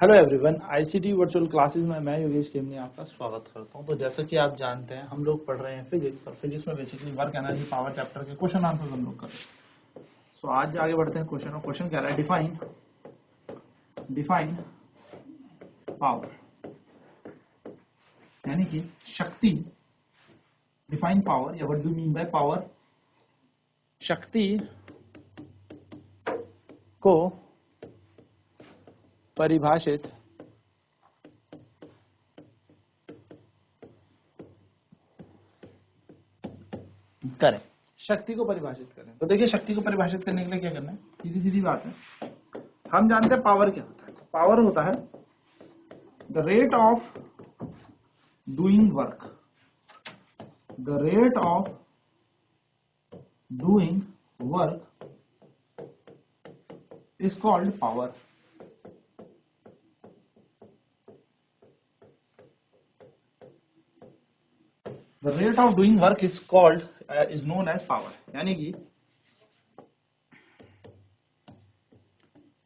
Hello everyone, ICT virtual classes में मैं योगेश केमनी आपका स्वागत करता हूं। तो जैसा कि आप जानते हैं हम लोग पढ़ रहे हैं फिजिक्स, और फिजिक्स में basically work energy power chapter के क्वेश्चन आंसर हम लोग कर रहे हैं। सो आज आगे बढ़ते हैं क्वेश्चन, और क्वेश्चन कह रहा है डिफाइन पावर, यानी कि शक्ति। डिफाइन पावर, या what do you mean by power? शक्ति को परिभाषित करें। शक्ति को परिभाषित करें तो देखिए, शक्ति को परिभाषित करने के लिए क्या करना है, सीधी सीधी बात है। हम जानते हैं पावर क्या होता है। पावर होता है the rate of doing work, the rate of doing work is called power. The rate of doing work is called is known as power, यानी कि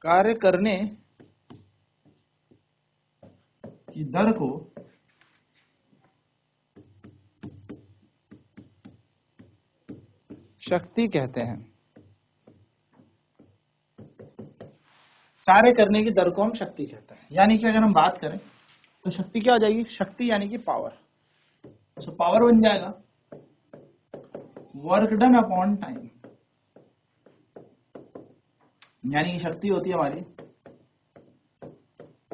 कार्य करने की दर को शक्ति कहते हैं। कार्य करने की दर को हम शक्ति कहते हैं, यानी कि अगर हम बात करें तो शक्ति क्या हो जाएगी? शक्ति यानी कि पावर। सो पावर बन जाएगा वर्क डन अपॉन टाइम, यानी कि शक्ति होती है हमारी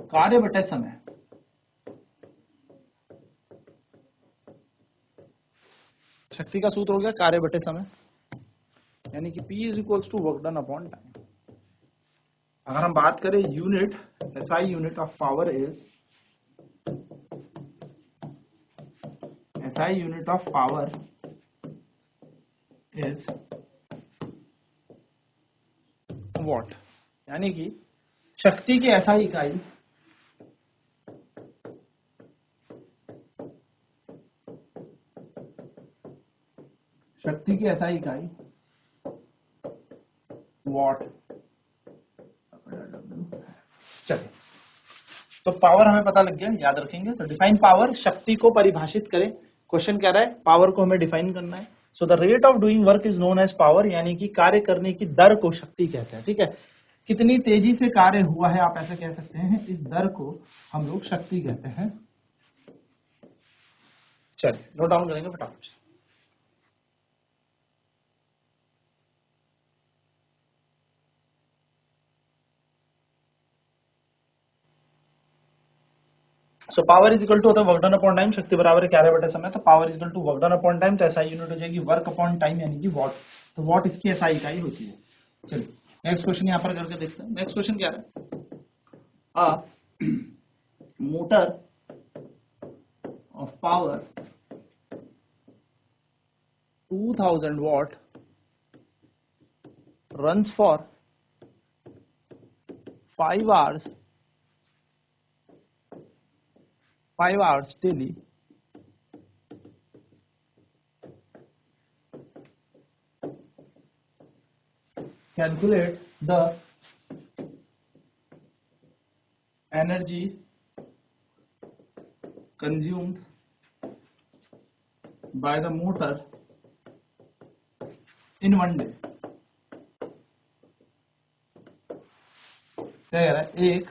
कार्य बटे समय। शक्ति का सूत्र हो गया कार्य बटे समय, यानी कि P is equals to work done upon time. अगर हम बात करें unit, SI unit of power is, SI unit of power is watt, यानी कि शक्ति की SI इकाई वॉट। चलिए, तो पावर हमें पता लग गया, याद रखेंगे। तो डिफाइन पावर, शक्ति को परिभाषित करें। क्वेश्चन कह रहा है पावर को हमें डिफाइन करना है। So the rate of doing work is known as power, यानी कि कार्य करने की दर को शक्ति कहते हैं। ठीक है, कितनी तेजी से कार्य हुआ है आप ऐसे कह सकते हैं, इस दर को हम लोग शक्ति कहते हैं। चलिए नोट डाउन करेंगे फटाफट से। So power is equal to होता है वर्क डन अपॉन टाइम, शक्ति बराबर है कार्य बटे समय। तो power is equal to work done upon time, तो एसआई यूनिट हो जाएगी वर्क अपॉन टाइम, यानी कि वॉट। तो वॉट इसकी एसआई इकाई होती है। चलिए नेक्स्ट क्वेश्चन यहाँ पर करके देखते हैं। नेक्स्ट क्वेश्चन क्या है, a motor of power 2000 watt runs for 5 hours daily. Calculate the energy consumed by the motor in one day. क्या कह रहा है, एक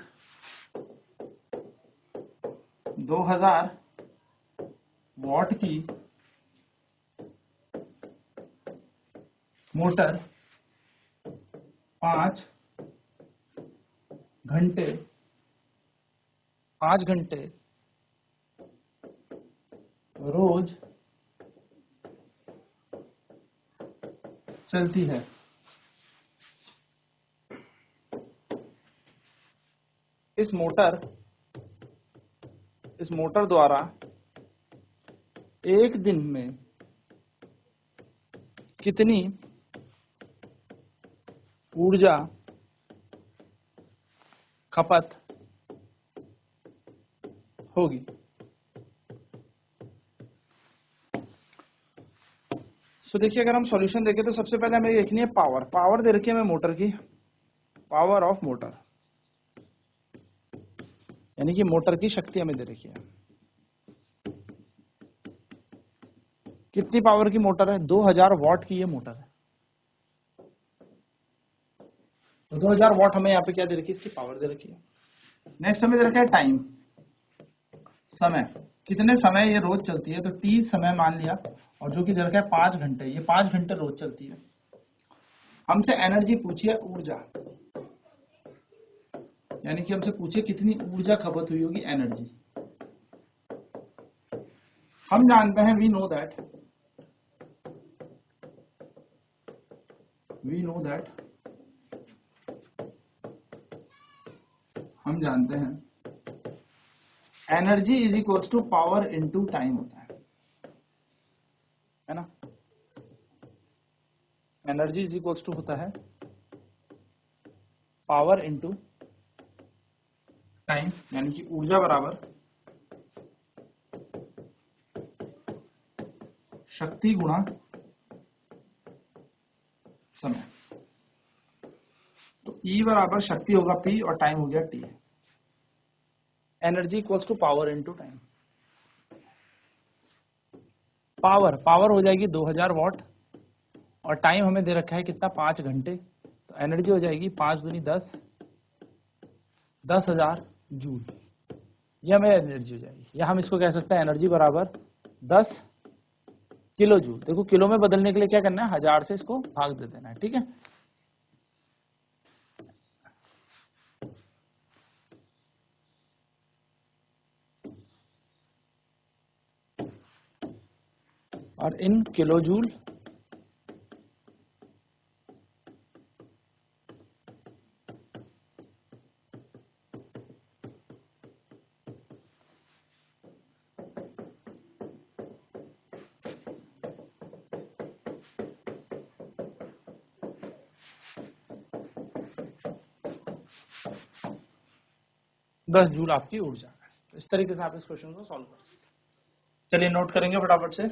2000 वॉट की मोटर 5 घंटे रोज चलती है। इस मोटर द्वारा एक दिन में कितनी ऊर्जा खपत होगी? सो देखिए, अगर हम सॉल्यूशन देखें तो सबसे पहले हमें देखनी है पावर। पावर दे रखी है हमें मोटर की, पावर ऑफ मोटर। यानी कि मोटर की शक्ति हमें दे रखी है। कितनी पावर की मोटर है? 2000 वॉट की ये मोटर है। तो 2000 वॉट हमें यहाँ पे क्या दे रखी है? इसकी पावर दे रखी है। नेक्स्ट हमें दे रखा है टाइम, समय। कितने समय ये रोज चलती है? तो टी समय मान लिया, और जो कि दे रखा है 5 घंटे। ये 5 घंटे रोज चलती है। हमसे एनर्जी पूछी है, ऊर्जा, यानी कि हमसे पूछे कितनी ऊर्जा खपत हुई होगी, एनर्जी। हम जानते हैं, वी नो दैट हम जानते हैं energy is equal to power into time होता है ना। एनर्जी इज इक्वल टू होता है पावर इनटू टाइम, यानी कि ऊर्जा बराबर शक्ति गुणा समय। तो E बराबर शक्ति होगा P और टाइम हो गया T। Energy equals to power into time. Power हो जाएगी 2000 वॉट, और टाइम हमें दे रखा है कितना? 5 घंटे। तो एनर्जी हो जाएगी 5 दूनी 10, 10,000 जूल। ये हमें एनर्जी हो जाएगी, या हम इसको कह सकते हैं एनर्जी बराबर 10 किलो जूल। देखो, किलो में बदलने के लिए क्या करना है? 1000 से इसको भाग दे देना है, ठीक है। और इन किलो जूल दस जूल आपकी ऊर्जा है। तो इस तरीके से आप इस क्वेश्चन को सॉल्व कर सकते हैं। चलिए नोट करेंगे फटाफट से।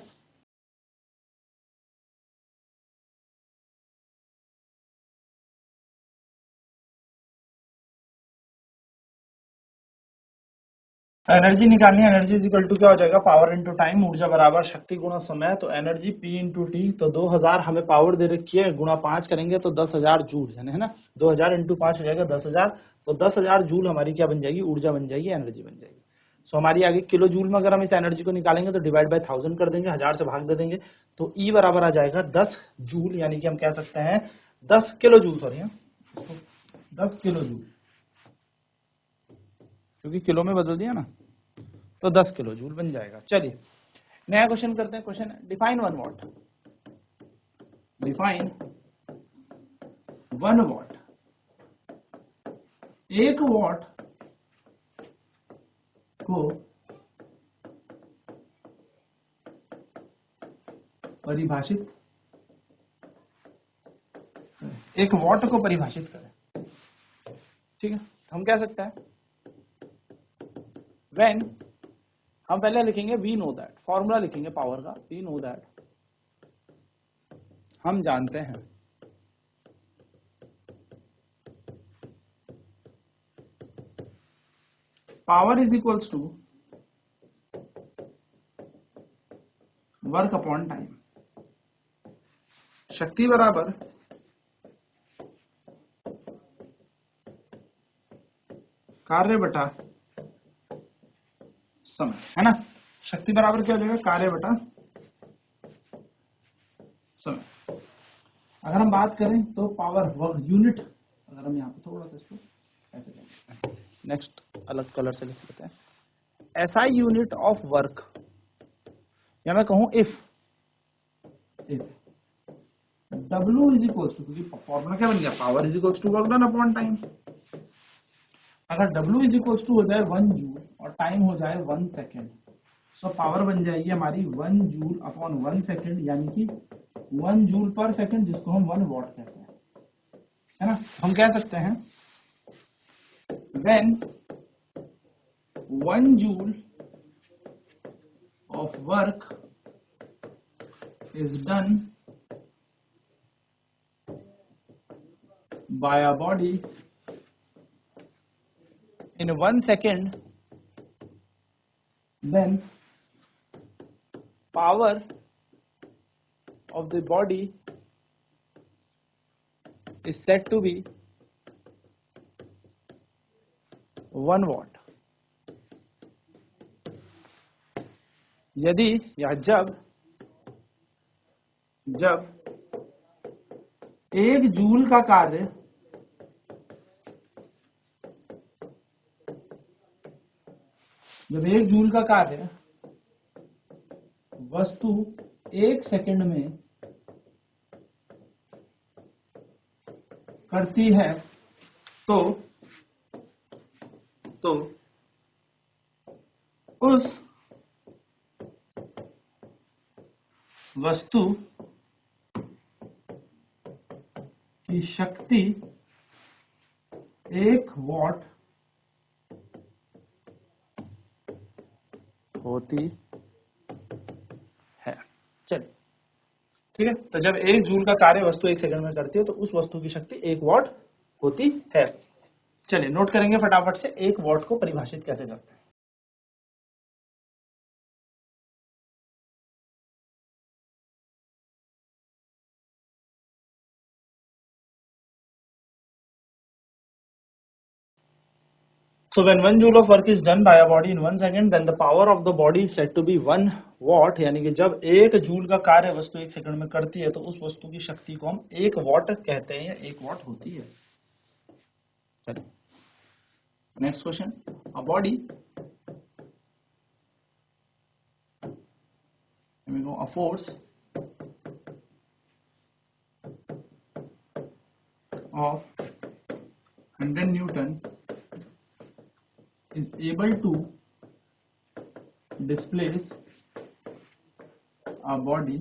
एनर्जी निकालनी है। एनर्जी इज इक्वल टू क्या हो जाएगा? पावर इनटू टाइम, ऊर्जा बराबर शक्ति गुणा समय। तो एनर्जी P इंटू टी। तो 2000 हमें पावर दे रखी है, गुणा 5 करेंगे तो 10,000 जूल, है ना। 2000 इंटू 5 हो जाएगा 10,000। तो 10,000 जूल हमारी क्या बन जाएगी? ऊर्जा बन जाएगी, एनर्जी बन जाएगी। सो हमारी आगे किलो जूल में अगर हम इस एनर्जी को निकालेंगे तो डिवाइड बाय 1000 कर देंगे, 1000 से भाग दे देंगे। तो E बराबर आ जाएगा 10 जूल, यानी कि हम कह सकते हैं 10 kilo joule, sorry 10 kilo joule, क्योंकि किलो में बदल दिया ना, तो 10 किलो जूल बन जाएगा। चलिए नया क्वेश्चन करते हैं। Question, define 1 what. Define 1 what. 1 what को परिभाषित, 1 वॉट को परिभाषित करें, ठीक है। हम कह सकते हैं व्हेन, हम पहले लिखेंगे वी नो दैट, फॉर्मूला लिखेंगे पावर का। वी नो दैट, हम जानते हैं, power is equals to work upon time. शक्ति बराबर कार्य बटा समय, है ना। शक्ति बराबर क्या हो जाएगा? कार्य बटा समय। अगर हम बात करें तो पावर वर्क यूनिट, अगर हम यहाँ पे थोड़ा सा इसको ऐसे करें, नेक्स्ट अलग कलर से लिख लेते हैं, एसआई यूनिट ऑफ वर्क, या मैं कहूं if W is equals to, क्योंकि फॉर्मूला क्या बन गया? Power is equals to work done upon time. अगर W इज इक्वल्स टू हो जाए 1 जूल और टाइम हो जाए 1 सेकेंड, तो पावर बन जाएगी हमारी 1 जूल अपॉन 1 सेकेंड, यानी कि 1 जूल पर सेकेंड, जिसको हम 1 वॉट कहते हैं, है ना। हम कह सकते हैं when 1 joule of work is done by a body in 1 second, then power of the body is said to be 1 watt. यदि या जब 1 जूल का कार्य वस्तु 1 सेकंड में करती है तो उस वस्तु की शक्ति 1 वॉट होती है। चलिए ठीक है, तो जब 1 जूल का कार्य वस्तु 1 सेकंड में करती है तो उस वस्तु की शक्ति 1 वॉट होती है। चलिए नोट करेंगे फटाफट से 1 वॉट को परिभाषित कैसे करते हैं। So when 1 joule of work is done by a body in 1 second, then the power of the body is said to be 1 watt. यानी कि जब 1 जूल का कार्य वस्तु 1 सेकंड में करती है तो उस वस्तु की शक्ति को हम 1 वॉट कहते हैं या 1 वॉट होती है। चलिए next question, a body a force of 100 Newton is able to displace a body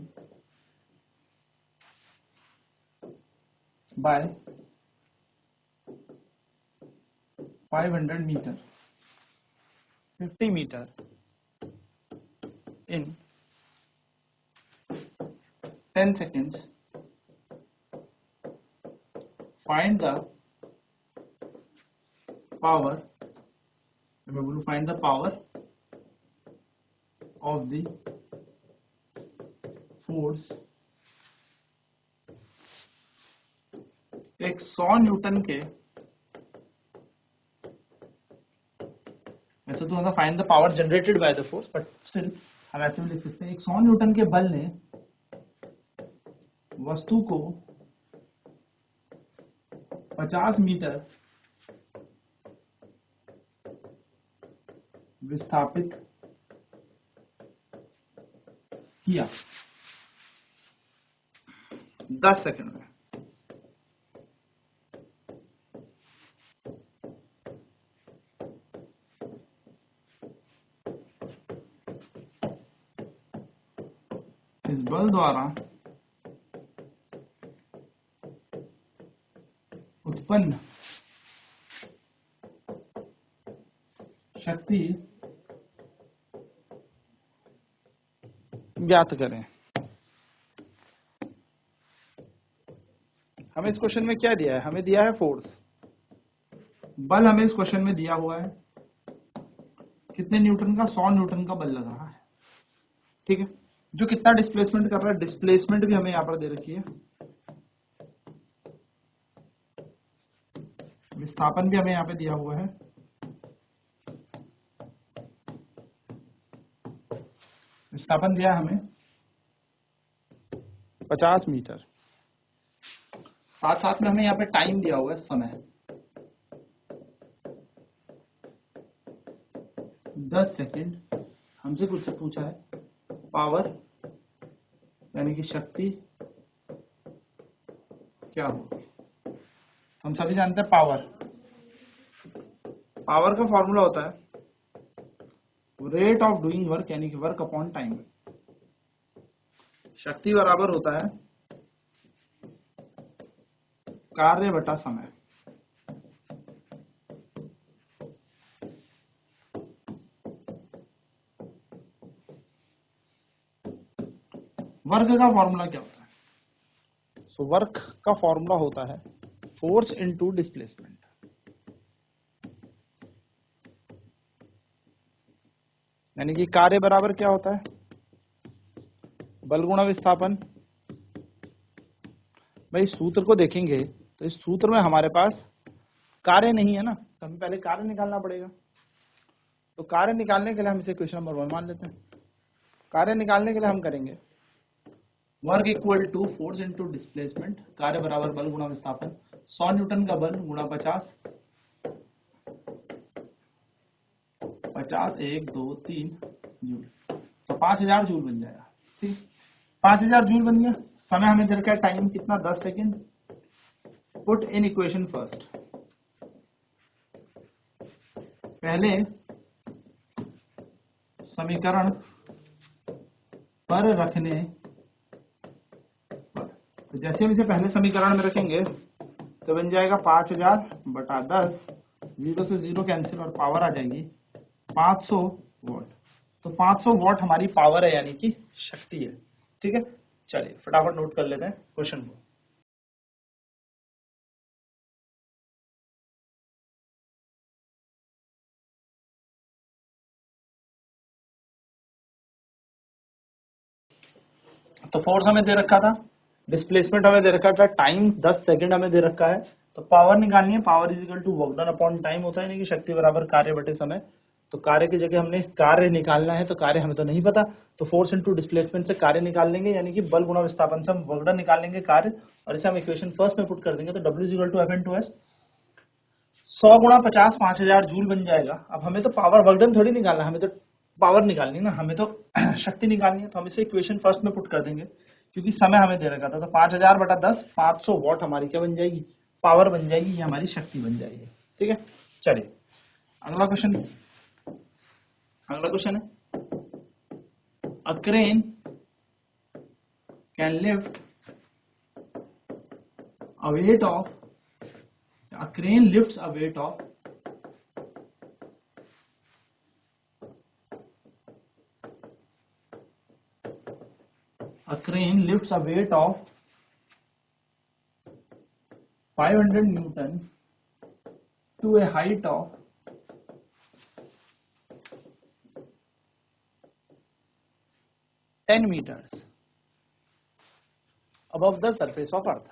by 500 meter, 50 meter in 10 seconds. Find the power. We will find the power of the force. एक 100 Newton के, वैसे तो होगा find the power generated by the force, but still हम ऐसे भी लिख सकते हैं। एक 100 न्यूटन के बल ने वस्तु को 50 मीटर विस्थापित किया 10 सेकंड में। इस बल द्वारा उत्पन्न शक्ति ज्ञात करें। हमें इस क्वेश्चन में क्या दिया है? हमें दिया है फोर्स, बल हमें इस क्वेश्चन में दिया हुआ है कितने न्यूटन का? 100 न्यूटन का बल लग रहा है। ठीक है, जो कितना डिस्प्लेसमेंट कर रहा है, डिस्प्लेसमेंट भी हमें यहां पर दे रखी है, विस्थापन भी हमें यहां पे दिया हुआ है। विस्थापन दिया है हमें 50 मीटर, साथ साथ में हमें यहाँ पे टाइम दिया हुआ है, समय 10 सेकेंड। हमसे कुछ से पूछा है पावर यानी कि शक्ति क्या हो। हम सभी जानते हैं पावर का फॉर्मूला होता है रेट ऑफ डूइंग वर्क यानी कि वर्क अपॉन टाइम। शक्ति बराबर होता है कार्य बटा समय। वर्क का फॉर्मूला क्या होता है? सो वर्क का फॉर्मूला होता है फोर्स इनटू डिस्प्लेसमेंट। यानी कि कार्य बराबर क्या होता है, बल गुणा विस्थापन। भाई सूत्र को देखेंगे तो इस सूत्र में हमारे पास कार्य नहीं है ना, तो हमें पहले कार्य निकालना पड़ेगा। तो कार्य निकालने के लिए हम इसे क्वेश्चन नंबर 1 मान लेते हैं। कार्य निकालने के लिए हम करेंगे work equal to force into displacement, कार्य बराबर बल गुणा विस्थापन। 100 न्यूटन का बल गुणा 50, 50 1 2 3 जूल, तो 5000 जूल बन जाएगा। ठीक, 5000 जूल बन गया। समय हमें दे रखा है टाइम कितना, 10 second. Put in equation first, पहले समीकरण पर रखने पर, तो जैसे हम इसे पहले समीकरण में रखेंगे तो बन जाएगा 5000 बटा 10, 0 से 0 कैंसिल और पावर आ जाएगी 500 वॉट। तो 500 वॉट हमारी पावर है, यानी कि शक्ति है। ठीक है, चलिए फटाफट नोट कर लेते हैं क्वेश्चन को। तो फोर्स हमें दे रखा था, डिस्प्लेसमेंट हमें दे रखा था, टाइम 10 सेकंड हमें दे रखा है। तो पावर निकालनी है, power is equal to work done upon time होता है, यानी कि शक्ति बराबर कार्य बटे समय। तो कार्य की जगह हमने कार्य निकालना है, तो कार्य हमें तो नहीं पता, तो फोर्स इनटू डिस्प्लेसमेंट से कार्य निकाल लेंगे, यानी कि बल गुणा विस्थापन से हम वर्क डन निकाल लेंगे कार्य, और इसे हम इक्वेशन फर्स्ट में पुट कर देंगे। तो W is equal to F into S, 100 गुणा 50 5000 जूल बन जाएगा। अब हमें तो पावर वर्क डन थोड़ी निकालना, हमें तो पावर निकालनी ना, हमें तो शक्ति निकालनी है। तो हम इसे इक्वेशन फर्स्ट में पुट कर देंगे, क्योंकि समय हमें दे रखा था। तो 5000 बटा 10, 500 वॉट हमारी क्या बन जाएगी, पावर बन जाएगी, ये हमारी शक्ति बन जाएगी। ठीक है, चलिए अगला क्वेश्चन। अगला क्वेश्चन है a crane can lift a weight of, a crane lifts a weight of 500 Newton to a height of 10 meters above the surface of earth.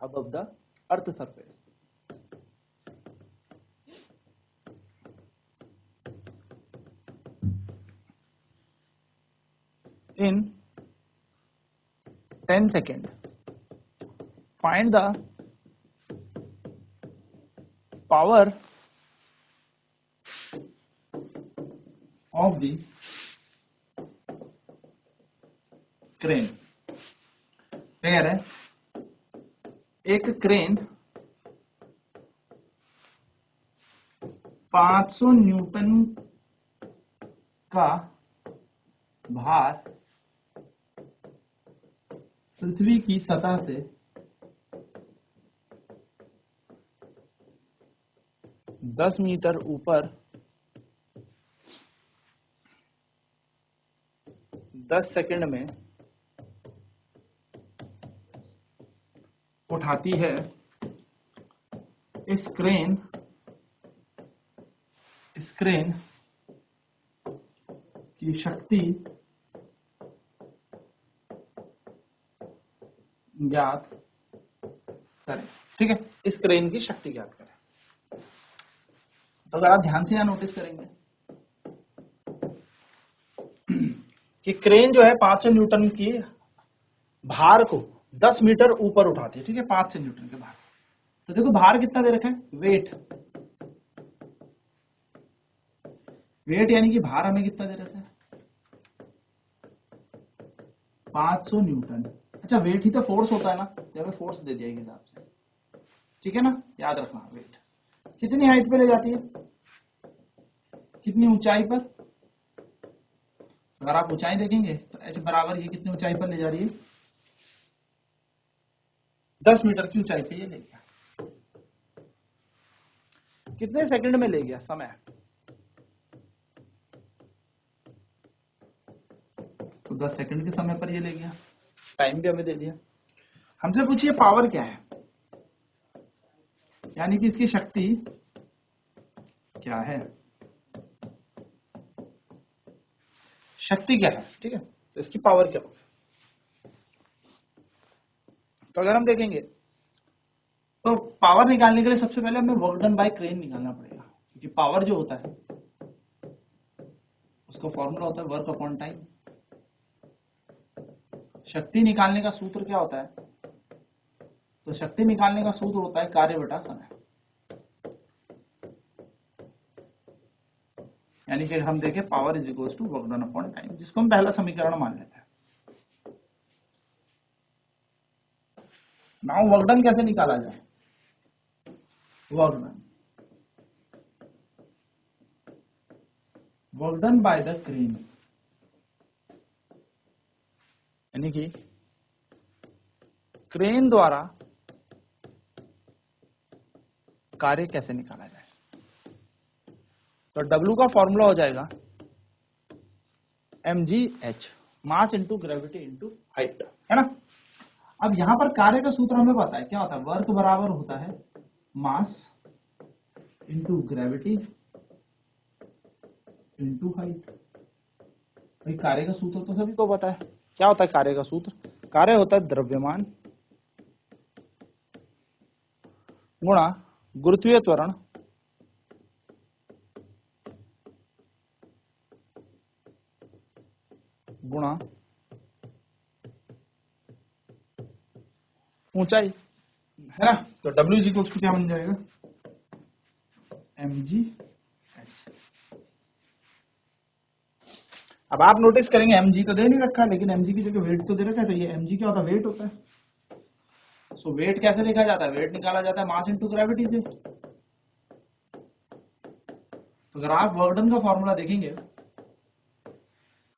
Above the earth surface. In 10 seconds, find the power of the crane. Clear है, एक crane 500 Newton का भार पृथ्वी की सतह से 10 metre ऊपर 10 second में उठाती है। इस क्रेन की शक्ति ज्ञात करें। ठीक है, इस क्रेन की शक्ति ज्ञात करें। तो अगर आप ध्यान से यहां नोटिस करेंगे कि क्रेन जो है 500 न्यूटन की भार को 10 मीटर ऊपर उठाती है। ठीक है, 500 न्यूटन के भार। तो देखो भार कितना दे रखा है, वेट, वेट यानी कि भार हमें कितना दे रखा है, 500 न्यूटन। अच्छा, वेट ही तो फोर्स होता है ना, तो हमें फोर्स दे दिया इस हिसाब से। ठीक है ना, याद रखना। वेट कितनी हाइट पे ले जाती है, कितनी ऊंचाई पर। अगर आप ऊंचाई देखेंगे तो एच बराबर ये कितनी ऊंचाई पर ले जा रही है, 10 मीटर की ऊंचाई पे ये ले गया। कितने सेकंड में ले गया समय, तो 10 सेकंड के समय पर ये ले गया। टाइम भी हमें दे दिया। हमसे पूछिए पावर क्या है, यानी कि इसकी शक्ति क्या है, शक्ति क्या है, ठीक है, तो इसकी पावर क्या होगी। तो अगर हम देखेंगे तो पावर निकालने के लिए सबसे पहले हमें वर्क डन बाय क्रेन निकालना पड़ेगा, क्योंकि पावर जो होता है उसका फॉर्मूला होता है वर्क अपॉन टाइम। शक्ति निकालने का सूत्र क्या होता है, तो शक्ति निकालने का सूत्र होता है कार्य बटा समय। यानी कि हम देखें power is equal to work done upon time, जिसको हम पहला समीकरण मान लेते हैं। नाउ वर्क डन कैसे निकाला जाए, work done by the crane, यानी कि क्रेन द्वारा कार्य कैसे निकाला जाए। तो W का फॉर्मूला हो जाएगा mgh, mass into gravity into height, है ना। अब यहां पर कार्य का सूत्र हमें पता है क्या होता है, वर्क बराबर होता है mass into gravity into height. भाई कार्य का सूत्र तो सभी को पता है, क्या होता है कार्य का सूत्र, कार्य होता है द्रव्यमान गुणा गुरुत्वीय त्वरण गुणा ऊंचाई, है ना। तो W जी को क्या बन जाएगा, mg। अब आप नोटिस करेंगे mg तो दे नहीं रखा है, लेकिन mg की जगह वेट तो दे रखा है, तो ये mg क्या होता है, वेट होता है। सो वेट कैसे देखा जाता है, वेट निकाला जाता है मास इंटू ग्रेविटी से। तो अगर आप वर्क डन का फॉर्मूला देखेंगे,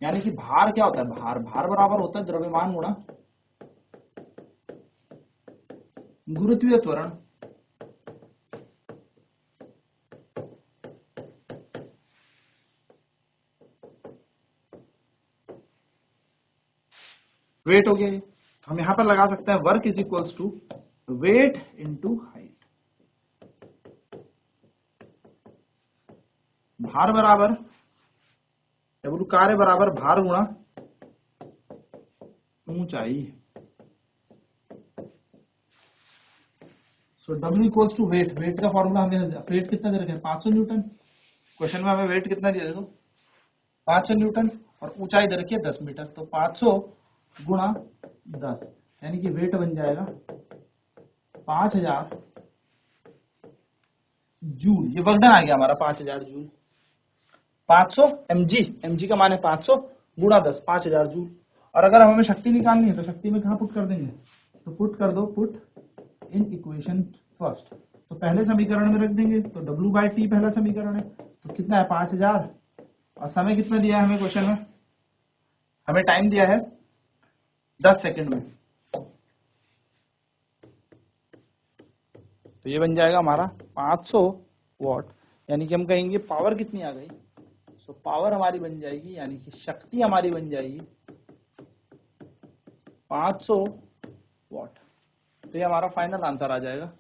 यानी कि भार क्या होता है, भार बराबर होता है द्रव्यमान गुणा गुरुत्वीय त्वरण वेट हो गया। तो हम यहां पर लगा सकते हैं work is equals to weight into height. भार बराबर कार्य बराबर भार गुणा ऊंचाई। So W equals to weight, weight का फॉर्मूला हमें, वेट कितना दे रखा है 500 न्यूटन, क्वेश्चन में हमें वेट कितना दिया देखो 500 न्यूटन, और ऊंचाई दे रखी है 10 मीटर। तो 500 गुणा 10, यानी कि वेट बन जाएगा 5000 जूल। ये वर्क डन आ गया हमारा 5000 जूल। 500 mg का मान है 500 गुणा 10, 5000 जूल। और अगर हमें शक्ति निकालनी है तो शक्ति में कहाँ पुट कर देंगे, तो पुट कर दो, पुट इन इक्वेशन फर्स्ट। तो पहले समीकरण में रख देंगे, तो W बाई टी पहला समीकरण है, तो कितना है 5000, और समय कितना दिया है हमें क्वेश्चन में, हमें टाइम दिया है 10 सेकंड में। तो ये बन जाएगा हमारा 500 वॉट, यानी कि हम कहेंगे पावर कितनी आ गई, तो पावर हमारी बन जाएगी, यानी कि शक्ति हमारी बन जाएगी 500 वॉट। तो ये हमारा फाइनल आंसर आ जाएगा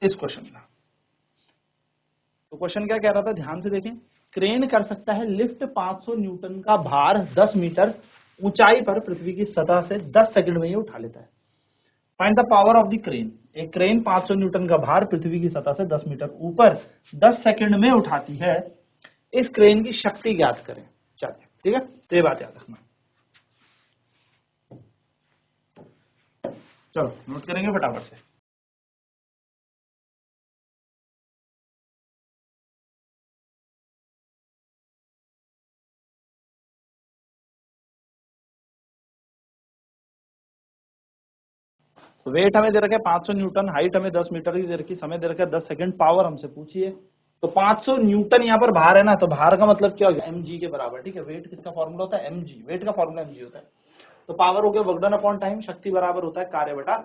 इस क्वेश्चन का। तो क्वेश्चन क्या कह रहा था, ध्यान से देखें। क्रेन कर सकता है लिफ्ट 500 न्यूटन का भार 10 मीटर ऊंचाई पर पृथ्वी की सतह से 10 सेकंड में ही उठा लेता है। Find the power of the crane. एक क्रेन 500 न्यूटन का भार पृथ्वी की सतह से 10 मीटर ऊपर 10 सेकंड में उठाती है। इस क्रेन की शक्ति ज्ञात करें। चलिए ठीक है, तो ये बात याद रखना। चलो नोट करेंगे फटाफट से। तो वेट हमें दे रखा है 500 न्यूटन, हाइट हमें 10 मीटर की दे रखी, समय दे रखा है 10 सेकंड, पावर हमसे पूछिए। तो 500 न्यूटन यहाँ पर भार है ना, तो भार का मतलब क्या हो गया, mg के बराबर। ठीक है, वेट किसका फॉर्मूला होता है, mg, वेट का फॉर्मूला mg होता है। तो पावर हो गया वर्क डन अपॉन टाइम, शक्ति बराबर होता है कार्य बटा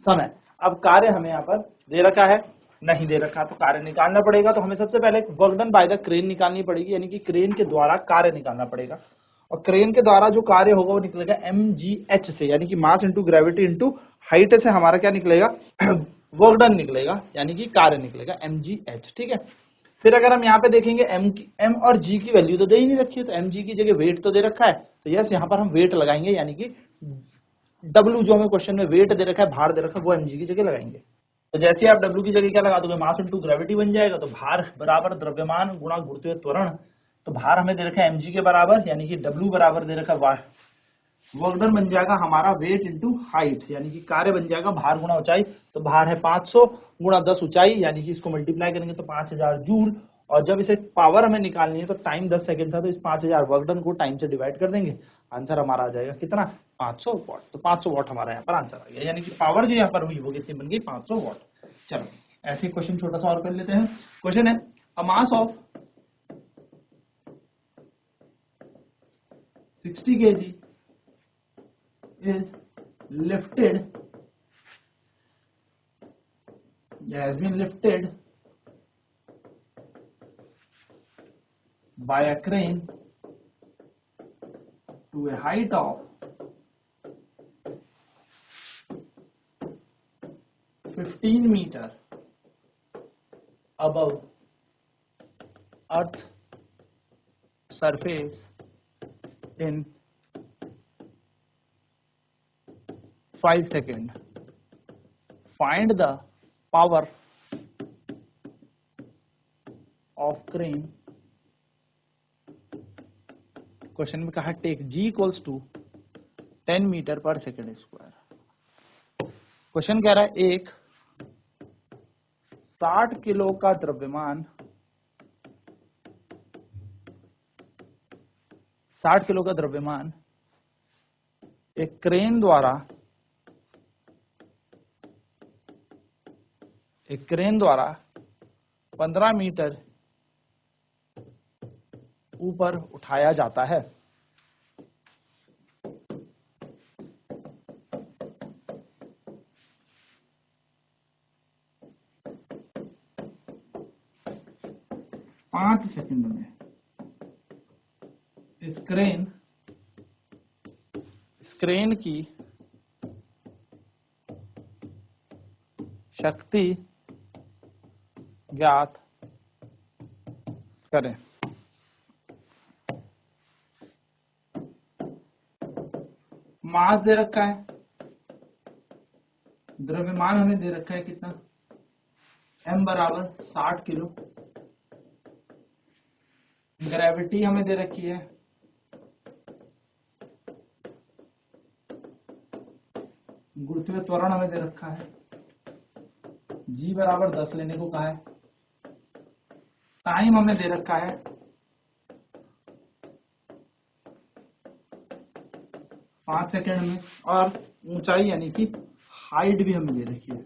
समय। अब कार्य हमें यहाँ पर दे रखा है, नहीं दे रखा, तो कार्य निकालना पड़ेगा। तो हमें सबसे पहले work done by the crane निकालनी पड़ेगी, यानी कि क्रेन के द्वारा कार्य निकालना पड़ेगा। और क्रेन के द्वारा जो कार्य होगा वो निकलेगा mgh से, यानी कि mass into gravity into height से हमारा क्या निकलेगा वर्क डन निकलेगा, यानी कि कार्य निकलेगा mgh। ठीक है, फिर अगर हम यहाँ पे देखेंगे एम और जी की वैल्यू तो दे ही नहीं रखी है, तो एम जी की जगह वेट तो दे रखा है, तो यस यहाँ पर हम वेट लगाएंगे, यानी कि डब्ल्यू जो हमें क्वेश्चन में वेट दे रखा है, भार दे रखा है, वो एम जी की जगह लगाएंगे। तो जैसे आप डब्ल्यू की जगह क्या लगा दोगे, मास इंटू ग्रेविटी बन जाएगा, तो भार बराबर द्रव्यमान गुणा घूर्ते हुए त्वरण, तो भार हमें दे रखा है mg के बराबर, यानी कि w बराबर दे रखा है वर्क डन बन जाएगा हमारा वेट इंटू हाइट, यानी कि कार्य बन जाएगा भार गुणा ऊंचाई, तो भार है 500 गुणा 10 ऊंचाई, यानी कि इसको मल्टीप्लाई करेंगे तो 5000 जूल, और जब इसे पावर हमें निकालनी है तो टाइम 10 सेकंड था, तो इस 5000 वर्क डन को टाइम से डिवाइड कर देंगे, आंसर हमारा आ जाएगा कितना, 500 वॉट। तो 500 वॉट हमारा यहाँ पर आंसर आ गया, यानी कि पावर जो यहाँ पर हुई वो कितनी बन गई, 500 वॉट। चलो ऐसे क्वेश्चन छोटा सा और कर लेते हैं। क्वेश्चन है अ mass of 60 kg is lifted, has been lifted by a crane to a height of 15 meter above earth surface in 5 seconds. Find the power of crane. Question में कहा take g equals to 10 metre पर second square. Question कह रहा है एक 60 kilo का द्रव्यमान, 60 kilo का द्रव्यमान एक क्रेन द्वारा 15 मीटर ऊपर उठाया जाता है। पांच सेकंड में इस क्रेन की शक्ति ज्ञात करें। मास दे रखा है, द्रव्यमान हमें दे रखा है कितना, m बराबर 60 किलो, ग्रेविटी हमें दे रखी है गुरुत्वीय त्वरण हमें दे रखा है, g बराबर 10 लेने को कहा है, टाइम हमें दे रखा है 5 सेकंड में, और ऊंचाई यानी कि हाइट भी हमें दे रखी है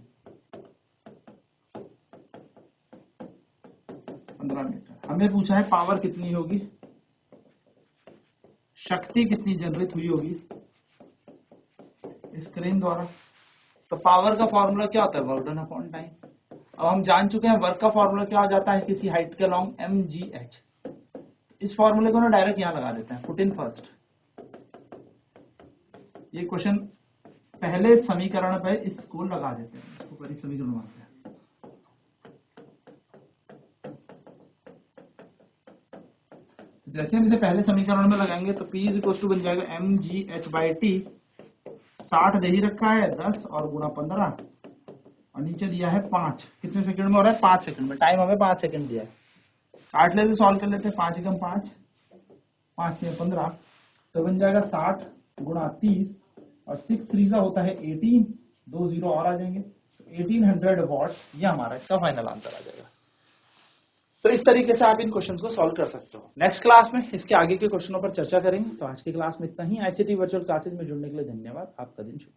15 मीटर। हमें पूछा है पावर कितनी होगी, शक्ति कितनी जनरेट हुई होगी इस क्रेन द्वारा। तो पावर का फॉर्मूला क्या होता है, वर्क डन अपॉन टाइम। अब हम जान चुके हैं वर्क का फॉर्मूला क्या हो जाता है किसी हाइट के अलोंग, mgh। इस फॉर्मूले को ना डायरेक्ट यहां लगा देते हैं, पुट इन फर्स्ट। ये क्वेश्चन पहले समीकरण पे इसको लगा देते हैं, इसको पहले समीकरण मानते हैं। जैसे हम इसे पहले समीकरण में लगाएंगे तो P इक्वल टू बन जाएगा mgh/t, 60 दे ही रखा है 10 और गुणा 15 और नीचे दिया है 5, कितने सेकंड में हो रहा है, 5 सेकंड में, टाइम हमें 5 सेकंड दिया है। काट लेते सॉल्व कर लेते हैं, 5 एकम 5, 5 से 15, तो बन जाएगा 60 गुणा 30 और 6 3 का होता है 18, 2 0 और आ जाएंगे, 1800 वॉट, ये हमारा इसका फाइनल आंसर आ जाएगा। तो इस तरीके से आप इन क्वेश्चंस को सॉल्व कर सकते हो। नेक्स्ट क्लास में इसके आगे के क्वेश्चनों पर चर्चा करेंगे। तो आज की क्लास में इतना ही। ICT वर्चुअल क्लासेज में जुड़ने के लिए धन्यवाद। आपका दिन शुभ।